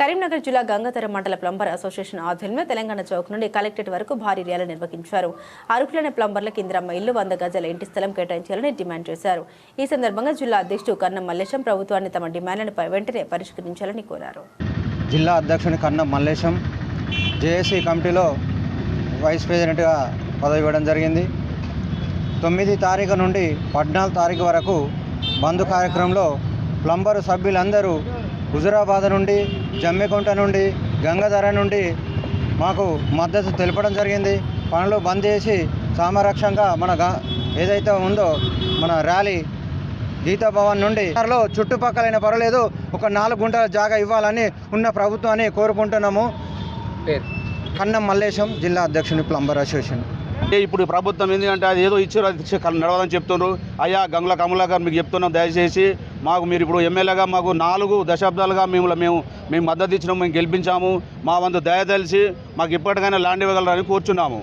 కరీంనగర్ జిల్లా గంగాధర మండల plumber association ఆధ్వర్యంలో తెలంగాణ చౌక్ నుండి కలెక్టరేట్ వరకు భారీ ర్యాలీ నిర్వహించారు. అర్హులైన ప్లంబర్లకు ఇందిరమ్మ ఇల్లు 100 గజాల ఇంటి స్థలం కేటాయించాలని డిమాండ్ చేశారు. ఈ సందర్భంగా జిల్లా అధ్యక్షుడు కన్నం మల్లేశం ప్రభుత్వాన్ని తమ డిమాండ్లను వెంటనే పరిష్కరించాలని కోరారు. జిల్లా అధ్యక్షుని కన్నం మల్లేశం జేఏసీ కమిటీలో వైస్ ప్రెసిడెంట్గా పదవి ఇవ్వడం జరిగింది. 9 తారీఖు నుండి 14 తారీఖు వరకు బంద్ కార్యక్రమంలో ప్లంబరు సభ్యులందరూ హుజురాబాద్ నుండి, జమ్మికుంట నుండి, గంగాధర నుండి మాకు మద్దతు తెలపడం జరిగింది. పనులు బంద్ చేసి సామరక్షంగా ఏదైతే ఉందో మన ర్యాలీ గీతాభవన్ నుండి చుట్టుపక్కలైన పర్వాలేదు ఒక 4 గుంటల జాగా ఇవ్వాలని ఉన్న ప్రభుత్వాన్ని కోరుకుంటున్నాము. కన్నం మల్లేశం, జిల్లా అధ్యక్షుని ప్లంబర్ అసోసియేషన్. ఇప్పుడు ప్రభుత్వం ఏంటంటే అది ఏదో ఇచ్చారు, అది నడవాలని చెప్తున్నారు. అయ్యా గంగుల కమలాకర్ మీకు చెప్తున్నాం, దయచేసి మీరు ఇప్పుడు ఎమ్మెల్యేగా మాకు 4 దశాబ్దాలుగా మేము మద్దతు ఇచ్చినాము, మేము గెలిపించాము. మా వంతు దయ తెలిసి మాకు ఇప్పటికైనా ల్యాండ్ ఇవ్వగలరని కోరుచున్నాము.